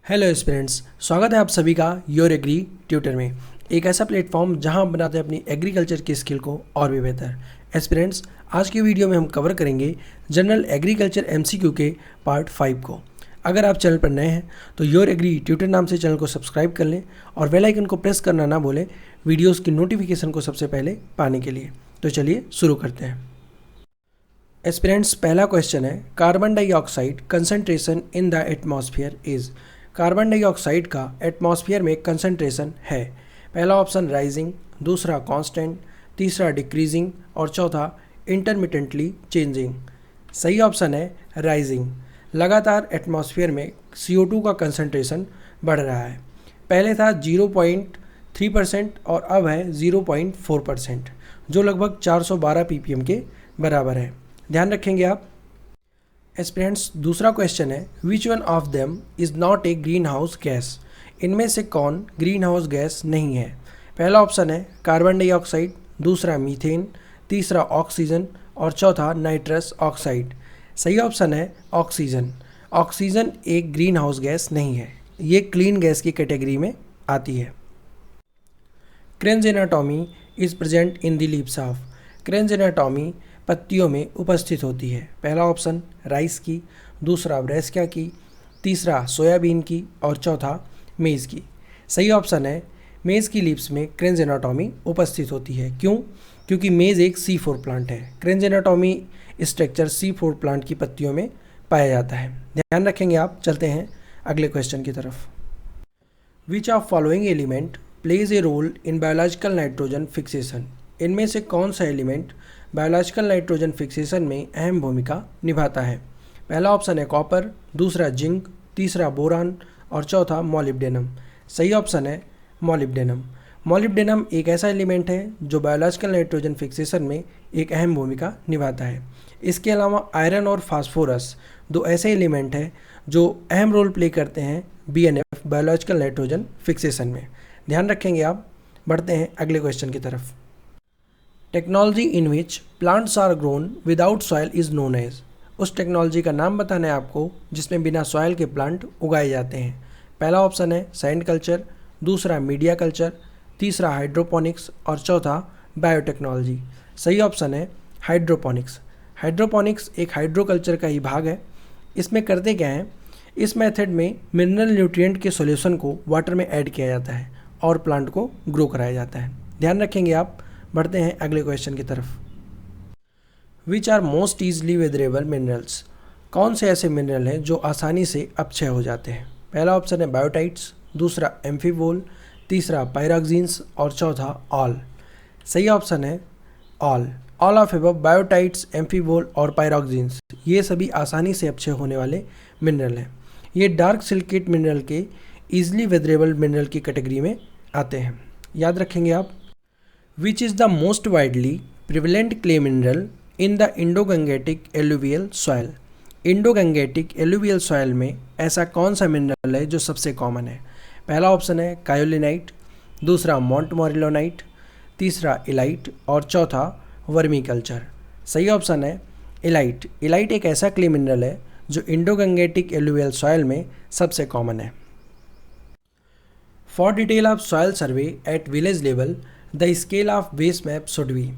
Hello students, स्वागत है आप सभी का योर एग्री ट्यूटर में। एक ऐसा प्लेटफॉर्म जहां हम बनाते हैं अपनी एग्रीकल्चर की स्किल को और भी बेहतर। एस्पिरेंट्स, आज की वीडियो में हम कवर करेंगे जनरल एग्रीकल्चर एमसीक्यू के पार्ट 5 को। अगर आप चैनल पर नए हैं तो योर एग्री ट्यूटर नाम से चैनल को सब्सक्राइब कर लें और बेल आइकन को प्रेस करना ना भूलें वीडियोज़ की नोटिफिकेशन को सबसे पहले पाने के लिए। तो चलिए शुरू करते हैं। एस्पिरेंट्स, पहला क्वेश्चन है carbon dioxide concentration in the atmosphere is. Carbon dioxide का एटमॉस्फेयर में कंसंट्रेशन है। पहला ऑप्शन राइजिंग, दूसरा कांस्टेंट, तीसरा डिक्रीजिंग और चौथा इंटरमिटेंटली चेंजिंग। सही ऑप्शन है राइजिंग। लगातार एटमॉस्फेयर में CO2 का कंसंट्रेशन बढ़ रहा है। पहले था 0.3% और अब है 0.4%, जो लगभग 412 ppm के बराबर है। ध्यान रखेंगे आप। एस्पिरेंट्स, दूसरा क्वेश्चन है which one of them is not a green house gas. इनमें से कौन ग्रीन हाउस गैस नहीं है। पहला ऑप्शन है कार्बन डाइऑक्साइड, दूसरा मीथेन, तीसरा ऑक्सीजन और चौथा नाइट्रस ऑक्साइड। सही ऑप्शन है ऑक्सीजन। ऑक्सीजन एक ग्रीन हाउस गैस नहीं है, ये क्लीन गैस की कैटेगरी में आती है। Kranz anatomy is present in the leaves of. Kranz anatomy पत्तियों में उपस्थित होती है। पहला ऑप्शन राइस की, दूसरा ब्रेसिका की, तीसरा सोयाबीन की और चौथा मेज़ की। सही ऑप्शन है मेज़ की लीव्स में क्रेन्ज एनाटॉमी उपस्थित होती है। क्यों? क्योंकि मेज़ एक C4 प्लांट है। Kranz anatomy structure C4 plant की पत्तियों में पाया जाता है। ध्यान रखेंगे आप। चलते हैं अगले क्वेश्चन की तरफ। Which of following element plays a role in biological nitrogen fixation. इनमें से कौन सा एलिमेंट बायोलॉजिकल नाइट्रोजन फिक्सेशन में अहम भूमिका निभाता है। पहला ऑप्शन है कॉपर, दूसरा जिंक, तीसरा बोरान और चौथा मॉलिब्डेनम। सही ऑप्शन है मॉलिब्डेनम। मॉलिब्डेनम एक ऐसा एलिमेंट है जो बायोलॉजिकल नाइट्रोजन फिक्सेशन में एक अहम भूमिका निभाता है। इसके अलावा आयरन और फास्फोरस दो ऐसे एलिमेंट हैं जो अहम रोल प्ले करते हैं BNF बायोलॉजिकल नाइट्रोजन फिक्सेशन में। ध्यान रखेंगे आप। बढ़ते हैं अगले क्वेश्चन की तरफ। Technology in which plants are grown without soil is known as. उस टेक्नोलॉजी का नाम बताना है आपको जिसमें बिना सॉइल के प्लांट उगाए जाते हैं। पहला ऑप्शन है सैंड कल्चर, दूसरा मीडिया कल्चर, तीसरा हाइड्रोपोनिक्स और चौथा बायोटेक्नोलॉजी। सही ऑप्शन है हाइड्रोपोनिक्स। हाइड्रोपोनिक्स एक हाइड्रोकल्चर का ही भाग है। इसमें करते क्या है, इस मेथड में मिनरल न्यूट्रिएंट के सॉल्यूशन को वाटर में ऐड किया जाता है और प्लांट को ग्रो कराया जाता है। ध्यान रखेंगे आप। बढ़ते हैं अगले क्वेश्चन की तरफ। Which are most easily weatherable minerals. कौन से ऐसे मिनरल हैं जो आसानी से अपक्षय हो जाते हैं। पहला ऑप्शन है बायोटाइट्स, दूसरा एम्फीवोल, तीसरा पायरोक्सिन्स और चौथा ऑल। सही ऑप्शन है ऑल। ऑल ऑफ एबव बायोटाइट्स, एम्फीवोल और पायरोक्सिन्स ये सभी आसानी से अपक्षय होने वाले मिनरल हैं। ये डार्क सिलिकेट मिनरल के ईजली वेदरेबल मिनरल की कैटेगरी में आते हैं। याद रखेंगे आप। Which is the most widely prevalent clay mineral in the Indo-Gangetic alluvial soil? Indo-Gangetic alluvial soil में ऐसा कौन सा मिनरल है जो सबसे कॉमन है। पहला ऑप्शन है कायोलिनाइट, दूसरा मोंटमोरिलोनाइट, तीसरा इलाइट और चौथा वर्मी कल्चर। सही ऑप्शन है इलाइट। इलाइट एक ऐसा क्ले मिनरल है जो इंडो-गंगेटिक एलुवियल सॉइल में सबसे कॉमन है। For detail of soil survey at village level the scale of base map should be.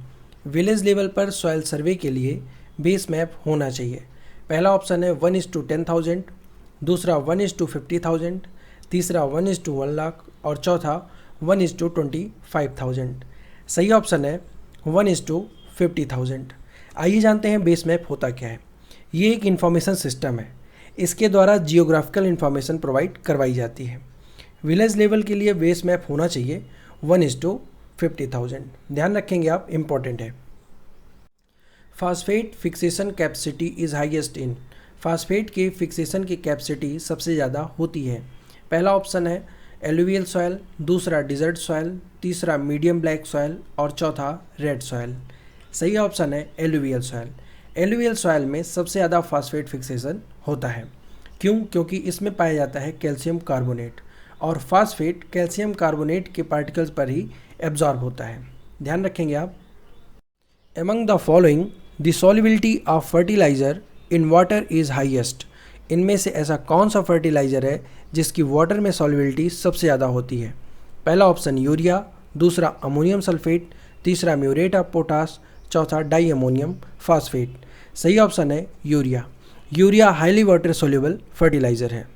Village level पर सॉइल सर्वे के लिए बेस मैप होना चाहिए। पहला ऑप्शन है 1:10,000, दूसरा 1:50,000, तीसरा 1:1 लाख और चौथा 1:25,000। सही ऑप्शन है 1:50,000। आइए जानते हैं बेस मैप होता क्या है। ये एक इंफॉर्मेशन सिस्टम है। इसके द्वारा जियोग्राफिकल इंफॉर्मेशन प्रोवाइड करवाई जाती है। विलेज लेवल के लिए बेस मैप होना चाहिए 1:50,000। ध्यान रखेंगे आप, इम्पॉर्टेंट है। Phosphate fixation capacity is highest in. Phosphate के फिक्सेशन की कैपेसिटी सबसे ज़्यादा होती है। पहला ऑप्शन है एलुवियल सॉयल, दूसरा डिजर्ट सॉयल, तीसरा मीडियम ब्लैक सॉयल और चौथा रेड सॉयल। सही ऑप्शन है एलुवियल सॉयल। एलुवियल सॉयल में सबसे ज़्यादा फास्फेट फिक्सेशन होता है। क्यों? क्योंकि इसमें पाया जाता है कैल्शियम कार्बोनेट और फास्फेट कैल्शियम कार्बोनेट के पार्टिकल्स पर ही एब्जॉर्ब होता है। ध्यान रखेंगे आप। Among the following the solubility of fertiliser in water is highest. इनमें से ऐसा कौन सा फर्टिलाइज़र है जिसकी वाटर में सॉल्युबिलिटी सबसे ज़्यादा होती है? पहला ऑप्शन यूरिया, दूसरा अमोनियम सल्फेट, तीसरा म्यूरेट ऑफ पोटास, चौथा डाई अमोनियम फास्फेट। सही ऑप्शन है urea. Urea highly water soluble fertiliser है।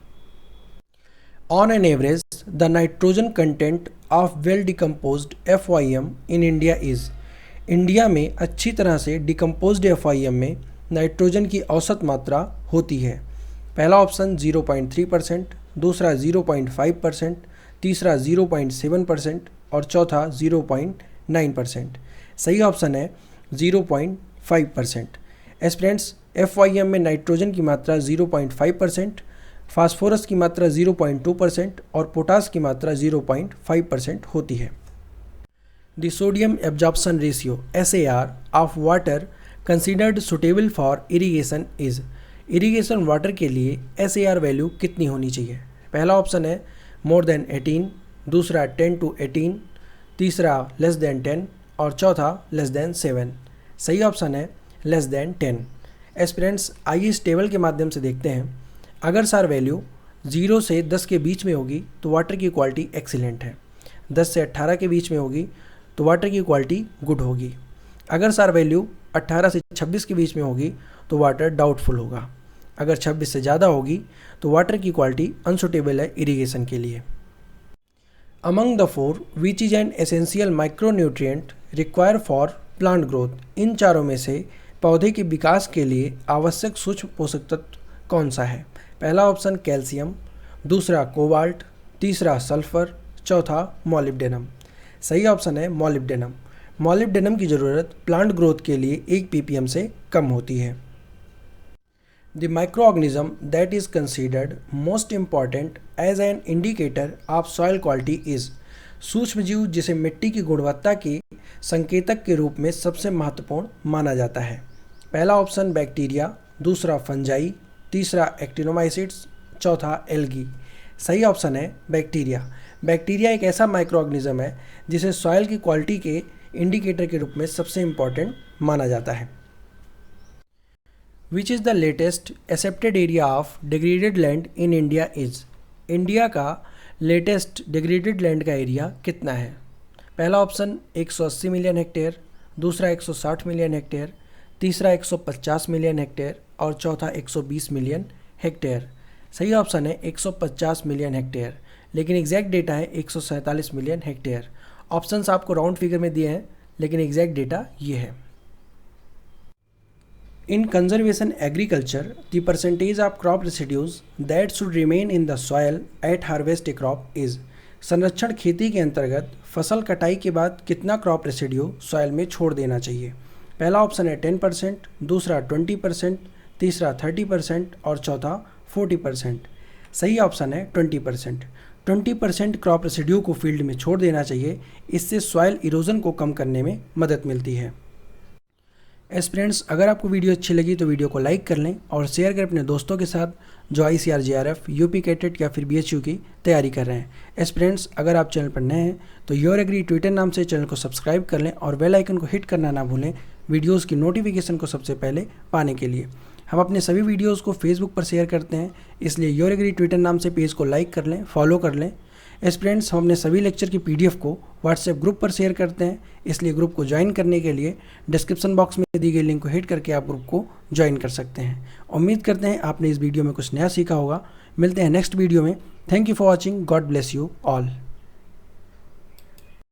On an average the nitrogen content of well decomposed FYM in India is. India में अच्छी तरह से डिकम्पोज्ड FYM में नाइट्रोजन की औसत मात्रा होती है। पहला ऑप्शन 0.3%, दूसरा 0.5%, तीसरा 0.7% और चौथा 0.9%। सही ऑप्शन है 0.5%। एस्पिरेंट्स, FYM में नाइट्रोजन की मात्रा 0.5%, फास्फोरस की मात्रा 0.2% और पोटास की मात्रा 0.5% होती है। The sodium absorption ratio SAR of water considered suitable for irrigation is. Irrigation water के लिए SAR वैल्यू कितनी होनी चाहिए? पहला ऑप्शन है मोर देन 18, दूसरा 10 to 18, तीसरा लेस देन 10 और चौथा लेस देन 7। सही ऑप्शन है लेस देन 10। एस्पिरेंट्स, आइए इस टेबल के माध्यम से देखते हैं। अगर SAR वैल्यू 0 से 10 के बीच में होगी तो वाटर की क्वालिटी एक्सीलेंट है। 10 से 18 के बीच में होगी तो वाटर की क्वालिटी गुड होगी। अगर SAR वैल्यू 18 से 26 के बीच में होगी तो वाटर डाउटफुल होगा। अगर 26 से ज़्यादा होगी तो वाटर की क्वालिटी अनसुटेबल है इरीगेशन के लिए। Among the four which is an essential micronutrient require for plant growth. इन चारों में से पौधे के विकास के लिए आवश्यक सूक्ष्म पोषक तत्व कौन सा है? पहला ऑप्शन कैल्शियम, दूसरा कोबाल्ट, तीसरा सल्फर, चौथा मॉलिब्डेनम। सही ऑप्शन है मॉलिब्डेनम। मॉलिब्डेनम की ज़रूरत प्लांट ग्रोथ के लिए 1 ppm से कम होती है। The microorganism that is considered most important as an indicator of soil quality is. सूक्ष्मजीव जिसे मिट्टी की गुणवत्ता के संकेतक के रूप में सबसे महत्वपूर्ण माना जाता है। पहला ऑप्शन बैक्टीरिया, दूसरा फंजाई, तीसरा एक्टिनोमाइसिट्स, चौथा एल्गी। सही ऑप्शन है बैक्टीरिया। बैक्टीरिया एक ऐसा माइक्रोऑर्गेनिज्म है जिसे सॉइल की क्वालिटी के इंडिकेटर के रूप में सबसे इम्पॉर्टेंट माना जाता है। Which is the latest accepted area of degraded land in India is. India का लेटेस्ट डिग्रेडेड लैंड का एरिया कितना है? पहला ऑप्शन 180 मिलियन हेक्टेयर, दूसरा 160 मिलियन हेक्टेयर, तीसरा 150 मिलियन हेक्टेयर और चौथा 120 मिलियन हेक्टेयर। सही ऑप्शन है 150 मिलियन हेक्टेयर, लेकिन एग्जैक्ट डेटा है 147 मिलियन हेक्टेयर। ऑप्शंस आपको राउंड फिगर में दिए हैं, लेकिन एग्जैक्ट डेटा ये है। In conservation agriculture the percentage of crop residues that should remain in the soil at harvest a crop is. संरक्षण खेती के अंतर्गत फसल कटाई के बाद कितना क्रॉप रेसिड्यू सॉयल में छोड़ देना चाहिए? पहला ऑप्शन है 10%, दूसरा 20%, तीसरा 30% और चौथा 40%। सही ऑप्शन है 20%। 20% क्रॉप रेसिड्यू को फील्ड में छोड़ देना चाहिए। इससे सॉइल इरोजन को कम करने में मदद मिलती है। एस्पिरेंट्स, अगर आपको वीडियो अच्छी लगी तो वीडियो को लाइक कर लें और शेयर करें अपने दोस्तों के साथ जो ICAR JRF, UP कैटेट या फिर BHU की तैयारी कर रहे हैं। एस्पिरेंट्स, अगर आप चैनल पर नए हैं तो योर एग्री ट्विटर नाम से चैनल को सब्सक्राइब कर लें और बेल आइकन को हिट करना ना भूलें वीडियोज़ की नोटिफिकेशन को सबसे पहले पाने के लिए। हम अपने सभी वीडियोज़ को फेसबुक पर शेयर करते हैं, इसलिए योर एग्री ट्विटर नाम से पेज को लाइक कर लें, फॉलो कर लें। एस्पिरेंट्स, हम अपने सभी लेक्चर की PDF को व्हाट्सएप ग्रुप पर शेयर करते हैं, इसलिए ग्रुप को ज्वाइन करने के लिए डिस्क्रिप्शन बॉक्स में दी गई लिंक को हिट करके आप ग्रुप को ज्वाइन कर सकते हैं। उम्मीद करते हैं आपने इस वीडियो में कुछ नया सीखा होगा। मिलते हैं नेक्स्ट वीडियो में। Thank you for watching. God bless you all.